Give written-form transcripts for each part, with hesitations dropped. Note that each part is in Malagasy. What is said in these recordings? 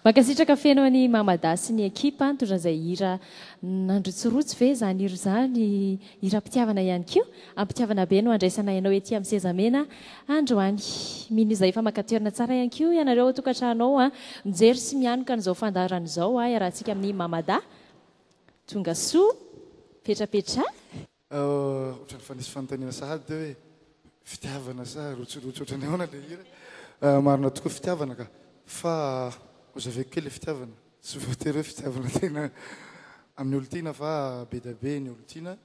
Mankasitraka feno ny Mamada sy ny ekipa tondran'izay hira nandrotsirotsy ve zany hira zany hira-pitiavana ihany koa ampitiavana be no andraisana ianao etỳ amin'ny sezamena androany mino izay efa makaterina tsara ihany koa ianareo tokantranao mijery sy mianoka an'izao fandaharana izao iarahantsika amin'ny Mamada tonga soa petrapetra ohatrany fa nisy fanontaniana sahady de hoe fitiavana sa rotsirotsy ohatrany ahoana le hira marina tokoa fitiavana ka fa ozaveko kely le fitiavana tsy voatery hoe fitiavana tena amin'ny olo tiana fa be da be ny olo tiana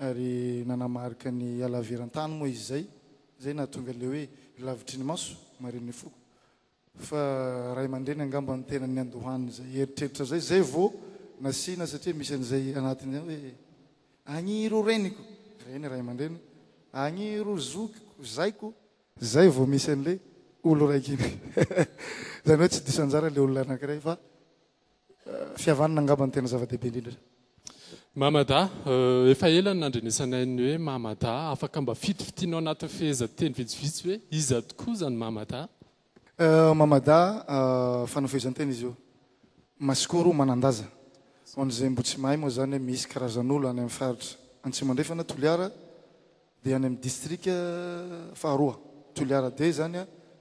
ary nanamarika ny alaveran-tany moa izy zay nahatonga le hoe lavitry ny maso marin'ny foko fa ray aman-dreny angamba ny tena ny andohany zay eritreritra zay vao nasina satria misy an'izay anatiny zany hoe agniro reniko reny ray aman-dreny agniro zokiko zaiko zay vao misy an'le olo raiky iny zany hoe tsy diso anjara le olona anankiray fa fihavanana angamba ny tena zava-dehibe indrindra Mamada efa elany nandrenesanay ny hoe Mamada afaka mba fitifitianao anaty feheza teny vitsivitsy hoe iza tokoa zany Mamada Mamada fanafehezan-tena izy io masikoro manandaza hoan'izay mbo tsy mahay moa zany hoe misy karazan'olo any amin'ny faritra Antsimandrefana Toliara dia any amin'ny distrika faharoa Toliara de zany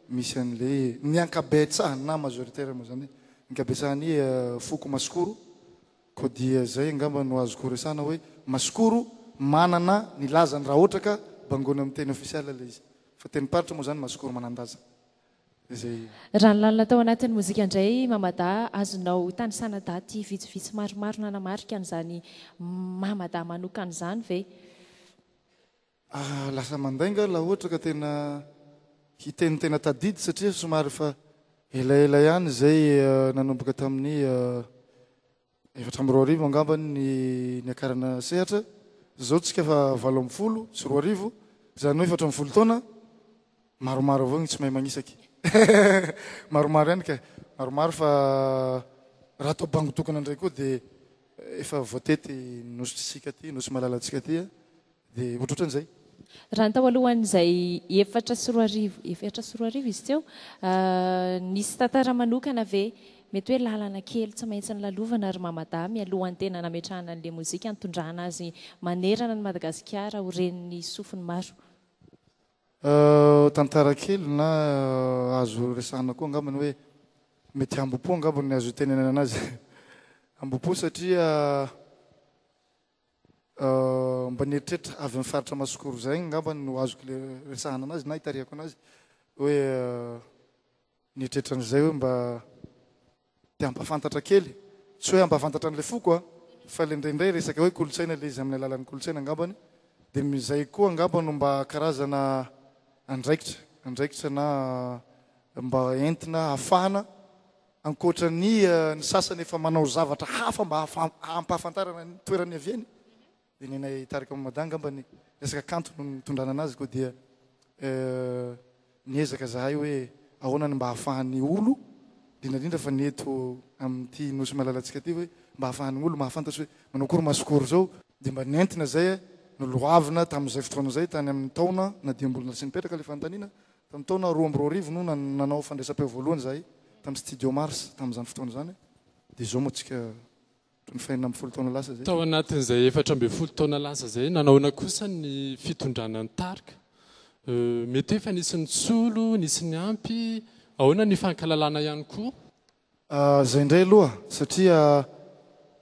misy an'le niankabetsahany na majoritaire moa zany niankabetsahany foko masikoro ko dia zay angamba no azoko resana hoe masikoro manana ny lazany raha ohatra ka bangony amin'ny teny ofisialy le izy fa teny paritra moa zany masikoro manandaza zay raha ny lalina tao anatin'ny mozika indray Mamada azonao tanisana daty vitsivitsy maromaro nanamarika an'izany Mamada manokana izany ve lasa mandainga la ohatra ka tena hiteny tena tadidy satria somary fa elaela ihany zay nanomboka tamin'ny 7 angamba ny akarana sehatra zao tsika fa 7 sy 2 zany hoe 7 taona maromaro avao ny tsy mahay magnisaky maromaro ihany ka maromaro fa raha atao bango tokana indray koa dia efa voatety nositsika ty nosy malalatsika ty dia ohatrohatran'izay raha ny tao alohan'izay efatra sy roa arivo izy teo nisy tantara manokana ve mety hoe lalana kely tsy maintsy ny lalovana ary Mamada mialohan'ny tena nametrahana an'le mozika nitondrana azy manerana ny Madagasikara ho ren'ny sofiny maro tantara kely na azo resahana koa angambany hoe mety ambopo angambany azo tenenana anazy ambopo satria mba nieritreritra avy amin'ny faritra masikoro zay angambany no azoko le resahana anazy na hitariako anazy hoe nieritreritra an'izay hoe mba te hampafantatra kely tsy hoe hampafantatra an'le foko fa le indraindray resaka hoe kolotsaina le izy amin'ny alalan'ny kolotsaina angambany dia mizay koa angambany mba karazana andraikitra na mba entina hafahana ankoatra ny sasany efa manao zavatra hafa mba hampahafantarana ny toerany aviany dia ninay tarika Mamada angambany resaka kanto no nitondrana anazy koa dia niezaka zahay hoe ahoana ny mba hahafahan'ny olo indrindra fa neto amin'ity nosy malalatsika ty hoe mba hahafahan'ny olo mahafantatra hoe manao kory masikoro zao dia mba nentina zay no loavina tamin'izay fotoana zay tany amin'ny taona na diambolona sy nipetraka le fanontaniana tamin'ny taona 2022 no nanao fandraisam-peo voalohany zahay tamin'ny studio Mars tamin'izany fotoana zany dia zao moa tsika ny fainina amin'ny 10 taona lasa zay tao anatin'izay 14 taona lasa zay nanaona kosa ny fitondrana ny tarika mety efa nisy ny tsolo nisy ny ampy ahoana ny fankalalana ihany koa zay indray aloha satria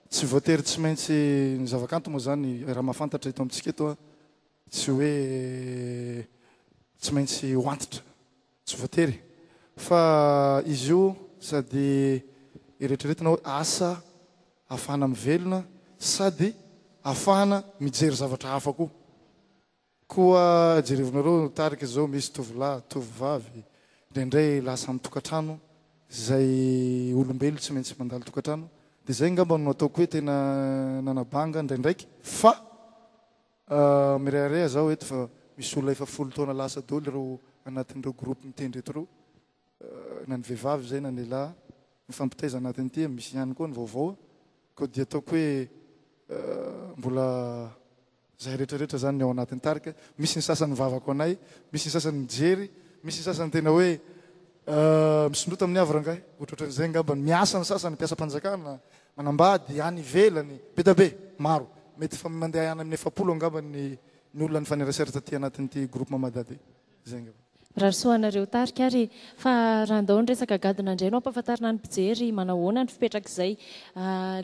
tsy voatery tsy maintsy ny zavakanto moa zany raha mahafantatra eto amintsika eto tsy hoe tsy maintsy hoantitra tsy voatery fa izy io sady eretreretina hoe asa ahafahana mivelona sady ahafahana mijery zavatra hafa koa jerevonareo tarika zao misy tovolahy tovovavy indraindray lasa amin'ny tokantrano zay olombelo tsy maintsy mandalo tokantrano dia zay ngamba no ataoko hoe tena nanabanga ndraindraiky fa mireharea zaho eto fa misy olona efa 10 taona lasa daholo reo anatin'ireo groupe mitendry eto reo na ny vehivavy zay na ny lehilahy mifampitaiza anatin'ity misy ihany koa ny vaovao ko dia ataoko hoe mbola zahay rehetrarehetra zany ny ao anatin'ny tarika misy ny sasany vavako anay misy ny sasany mijery misy ny sasany tena hoe misondrota amin'ny avrangay ohatrohatran'izay ngamba miasa ny sasany mpiasa mpanjakana manambady any velany be da be maro mety fa mandeha any amin'ny 7 angamba ny olona ny fanerasera taty anatin'ity groupe mamadady zay ngamba raha soanareo tarika ary fa raha ndao ny resaka gadona indray no ampahafantarina ny mpijery manahoana ny fipetrak'izay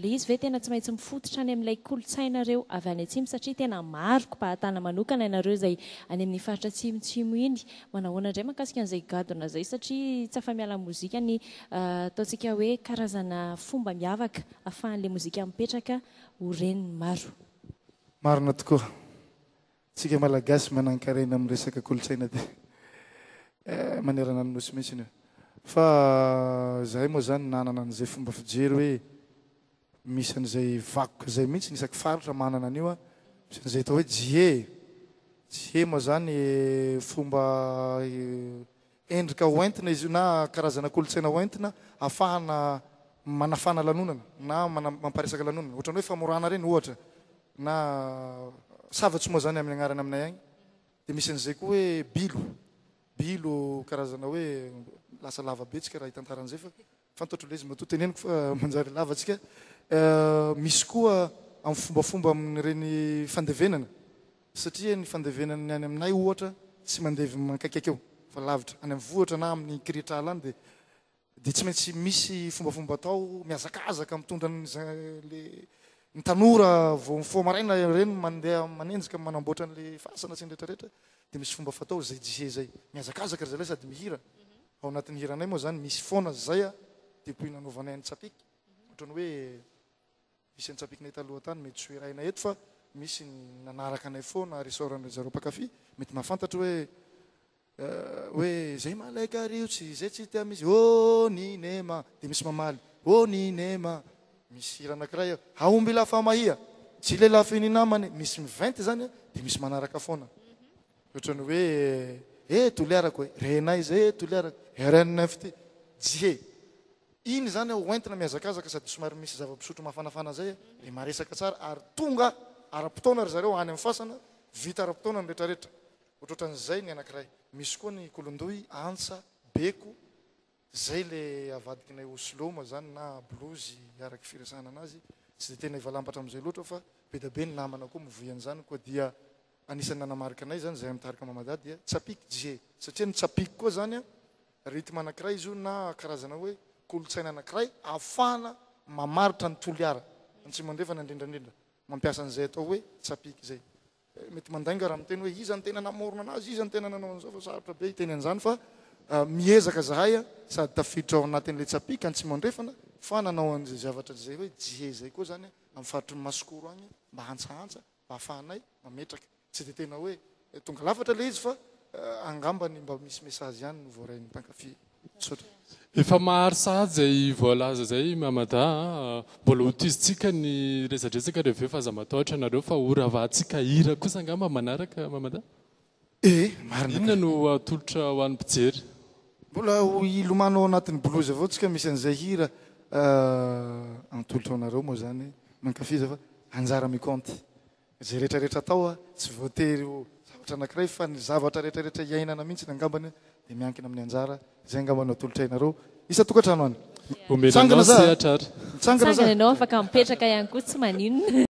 le izy ve tena tsy maintsy mifototra any amin'ilay kolotsainareo avy any atsimo satria tena maroko pahatana manokana ianareo izay any amin'ny faritra tsimotsimo iny manahoana indray mahakasika an'izay gadona izay satria tsy afa-miala mozika ny ataontsika hoe karazana fomba miavaka ahafahan'ilay mozika mipetraka ho reniny maro marina tokoa tsika malagasy manankarena amin'ny resaka kolotsaina dia manerana ny nosy mihitsy io fa zahay moa zany nanana an'izay fomba fijery hoe misy an'izay vakoka zay mihitsy nisaky faritra manana an'io a misy an'izay atao hoe jie moa zany fomba endrika hoentina izy io na karazana kolotsaina hoentina ahafahana manafana lanonana na mamparesaka lanonana ohatrany hoe famorana reny ohatra na savatsy moa zany amin'ny agnarany aminay agny dia misy an'izay koa hoe bilo karazana hoe lasa lava be tsika raha hitantaran'izay fa fantatro le izy mato teneniko fa manjary lava tsika misy koa amin'ny fombafomba amin'ireny fandevenana satria ny fandevenana any aminay ohatra tsy mandevy mankaiky eo fa lavitra any amin'ny vohatra na amin'ny kiritrala any dia tsy maintsy misy fombafomba atao miazakazaka mitondra le ny tanora fo maraina reny mandeha manenjika manamboatra an'le fasana sy nrehetrarehetra dia misy fomba fatao zay jie zay miazakazaka ry zalay sady mihira ao anatin'ny hiranay moa zany misy foana zay a dia poinanaovanay any tsapiky ohatrany hoe misy any tsapikinay taloha tany mety tsy hoeraina eto fa misy nanaraka anay foana resorandry zareo mpakafy mety mahafantatra hoe zay malaika riotsy zay tsy tia misy ninema dia misy mamaly ninema misy hira anankiray aomby lafa mahia tsy le lafiny namany misy miventy zany dia misy manaraka foana ohatrany hoe toliarako hoe renay zay toliarako RN9 ty jie iny zany hoentina miazakazaka sady somary misy zava-pisotro mafanafana zay dia maresaka tsara ary tonga ara-potoana ry zareo any amin'ny fasana vita ara-potoana ny rehetrarehetra ohatrohatran'izay ny anankiray misy koa ny kolondoy antsa beko zay le avadikinay Oslo moa zany na blues araky firesahana anazy tsy dia tena ivalambatra amin'izay loatra fa be da be ny namana koa mivoy an'izany koa dia anisan'ny nanamarika anay zany zay mitarika mamadady dia tsapiky jie satria ny tsapiky koa zany a rythme anankiray izy io na karazana hoe kolotsaina anankiray ahafahana mamaritra ny toliara tsy mandrefana indrindrandrindra mampiasa an'izay atao hoe tsapiky zay mety mandainga raha miteny hoe iza ny tena namorona anazy iza ny tena nanao an'izao fa sarotra be hiteny an'izany fa miezaka zahay sady tafiditra ao anatin'le tsapika any tsy mandrefana fa nanao an'izay zavatra zay hoe jie zay koa zany amin'ny faritry ny masikoro agny mba hantsahantsa mba hahafahanay mametraka tsy dia tena hoe tonga lafatra le izy fa angambany mba misy mesazy ihany no voarain'ny mpankafy sotra efa maro sady zay voalaza zay mamada mbola hotizitsika ny resadresaka reveo fa aza matahotra anareo fa oravahantsika hira kosa angamba manaraka mamada marina inona no atolotra ho an'ny mpijery mbola ilomano anatin'ny blouze avao tsika misy an'izay hira antolotra anareo moa zany mankafiza fa anjara mikonty zay rehetrarehetra atao tsy voatery zavatra anankiray fa ny zavatra rehetrarehetra iainana mihitsy ny angambany dia miankina amin'ny anjara zay angambany atolotra inareo isa tokantrano any omenanao sehatrary mitsangana ianao afaka mipetraka ihany koa tsy maninona